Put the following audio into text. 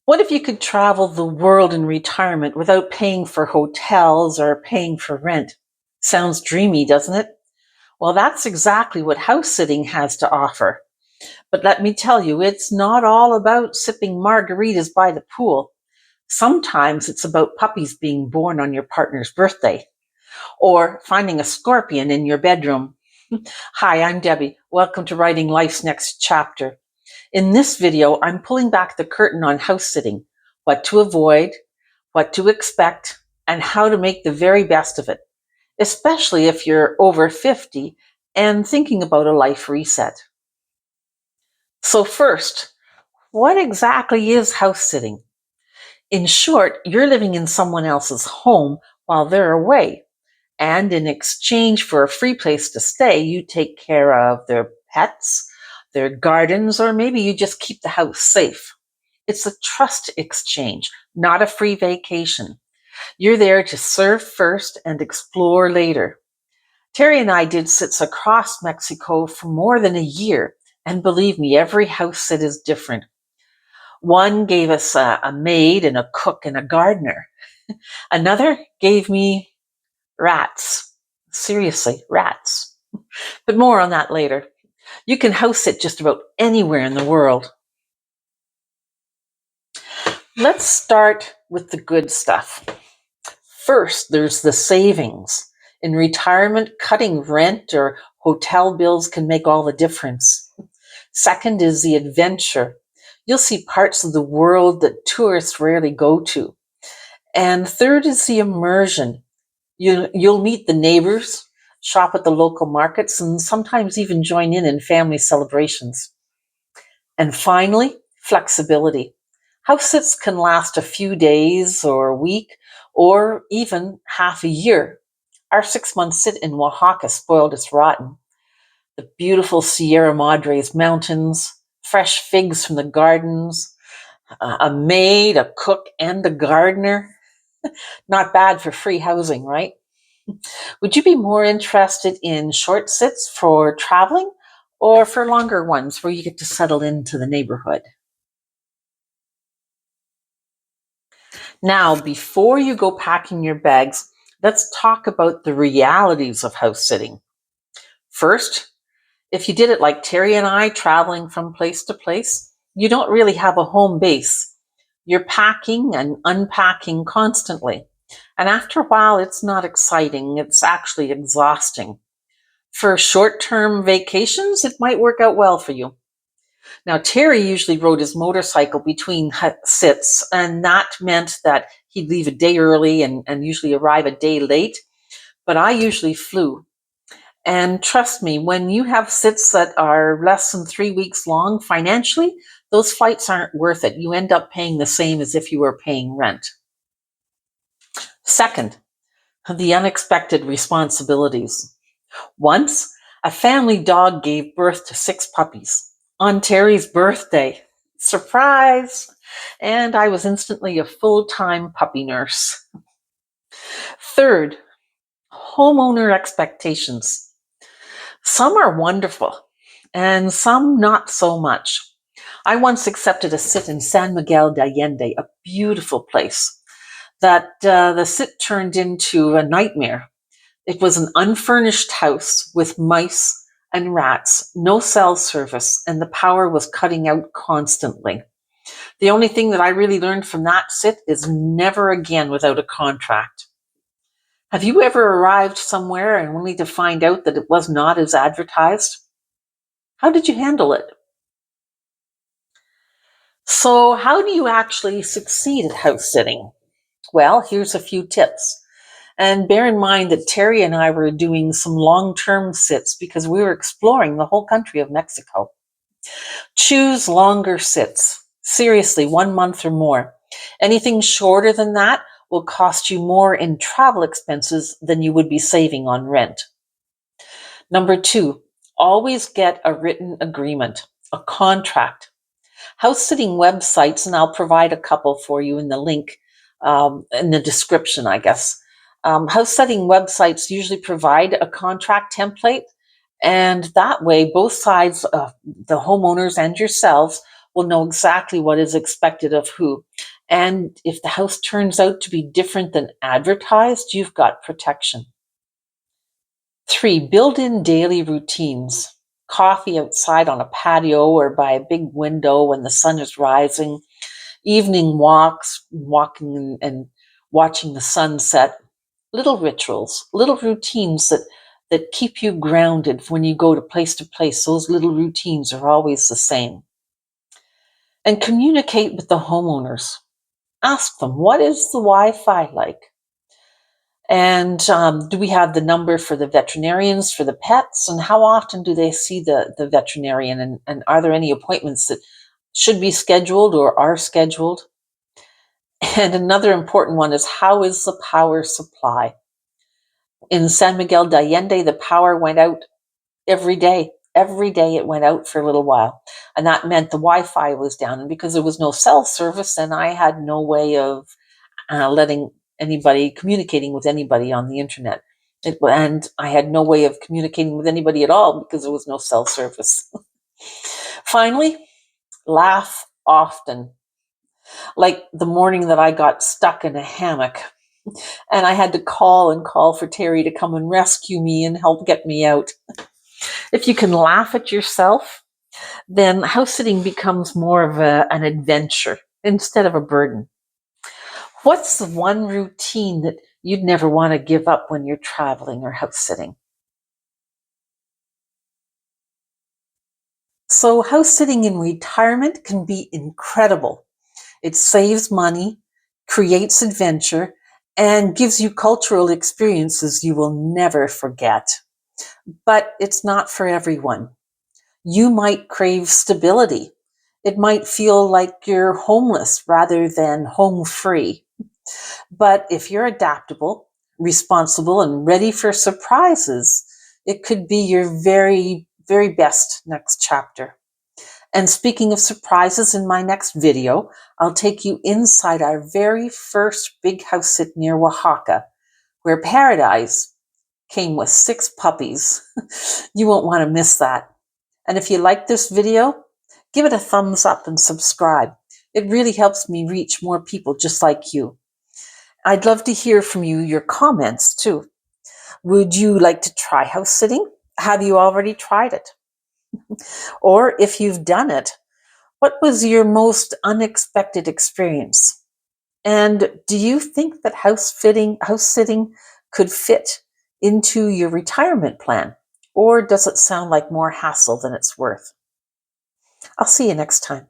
What if you could travel the world in retirement without paying for hotels or paying for rent? Sounds dreamy, doesn't it? Well, that's exactly what house sitting has to offer. But let me tell you, it's not all about sipping margaritas by the pool. Sometimes it's about puppies being born on your partner's birthday or finding a scorpion in your bedroom. Hi, I'm Debbie. Welcome to Writing Life's Next Chapter. In this video, I'm pulling back the curtain on house sitting, what to avoid, what to expect, and how to make the very best of it, especially if you're over 50 and thinking about a life reset. So first, what exactly is house sitting? In short, you're living in someone else's home while they're away, and in exchange for a free place to stay, you take care of their pets, their gardens, or maybe you just keep the house safe. It's a trust exchange, not a free vacation. You're there to serve first and explore later. Terry and I did sits across Mexico for more than a year, and believe me, every house sit is different. One gave us a maid and a cook and a gardener. Another gave me rats. Seriously, rats. But more on that later. You can house sit just about anywhere in the world. Let's start with the good stuff. First, there's the savings. In retirement, cutting rent or hotel bills can make all the difference. Second is the adventure. You'll see parts of the world that tourists rarely go to. And third is the immersion. You'll meet the neighbors, shop at the local markets, and sometimes even join in family celebrations. And finally, flexibility. House sits can last a few days or a week or even half a year. Our 6-month sit in Oaxaca spoiled us rotten. The beautiful Sierra Madres mountains, fresh figs from the gardens, a maid, a cook, and a gardener. Not bad for free housing, right? Would you be more interested in short sits for traveling or for longer ones where you get to settle into the neighborhood? Now, before you go packing your bags, let's talk about the realities of house sitting. First, if you did it like Terry and I, traveling from place to place, you don't really have a home base. You're packing and unpacking constantly. And after a while, it's not exciting, it's actually exhausting. For short-term vacations, it might work out well for you. Now, Terry usually rode his motorcycle between sits, and that meant that he'd leave a day early and usually arrive a day late. But I usually flew. And trust me, when you have sits that are less than 3 weeks long, financially, those flights aren't worth it. You end up paying the same as if you were paying rent. Second, the unexpected responsibilities. Once, a family dog gave birth to 6 puppies on Terry's birthday. Surprise! And I was instantly a full-time puppy nurse. Third, homeowner expectations. Some are wonderful, and some not so much. I once accepted a sit in San Miguel de Allende, a beautiful place, that the sit turned into a nightmare. It was an unfurnished house with mice and rats, no cell service, and the power was cutting out constantly. The only thing that I really learned from that sit is never again without a contract. Have you ever arrived somewhere and only to find out that it was not as advertised? How did you handle it? So, how do you actually succeed at house sitting? Well, here's a few tips. And bear in mind that Terry and I were doing some long-term sits because we were exploring the whole country of Mexico. Choose longer sits. Seriously, 1 month or more. Anything shorter than that will cost you more in travel expenses than you would be saving on rent. Number 2, always get a written agreement, a contract. House sitting websites, and I'll provide a couple for you in the link in the description, I guess. House sitting websites usually provide a contract template, and that way both sides, the homeowners and yourselves, will know exactly what is expected of who. And if the house turns out to be different than advertised, you've got protection. 3, build in daily routines. Coffee outside on a patio or by a big window when the sun is rising, evening walks, walking and watching the sunset. Little rituals, little routines that keep you grounded when you go to place. Those little routines are always the same. And communicate with the homeowners. Ask them, what is the Wi-Fi like? And do we have the number for the veterinarians for the pets? And how often do they see the veterinarian? And are there any appointments that should be scheduled or are scheduled? And another important one is, how is the power supply? In San Miguel de Allende, the power went out every day. Every day it went out for a little while. And that meant the Wi-Fi was down. And because there was no cell service, and I had no way of letting anybody, communicating with anybody on the internet. And I had no way of communicating with anybody at all because there was no cell service. Finally, laugh often. Like the morning that I got stuck in a hammock and I had to call for Terry to come and rescue me and help get me out. If you can laugh at yourself, then house sitting becomes more of an adventure instead of a burden. What's the one routine that you'd never want to give up when you're traveling or house sitting? So house sitting in retirement can be incredible. It saves money, creates adventure, and gives you cultural experiences you will never forget. But it's not for everyone. You might crave stability. It might feel like you're homeless rather than home free. But if you're adaptable, responsible, and ready for surprises, it could be your very, very best next chapter. And speaking of surprises, in my next video, I'll take you inside our very first big house sit near Oaxaca, where Paradise came with 6 puppies. You won't want to miss that. And if you like this video, give it a thumbs up and subscribe. It really helps me reach more people just like you. I'd love to hear from you, your comments too. Would you like to try house sitting? Have you already tried it? Or if you've done it, what was your most unexpected experience? And do you think that house sitting could fit into your retirement plan? Or does it sound like more hassle than it's worth? I'll see you next time.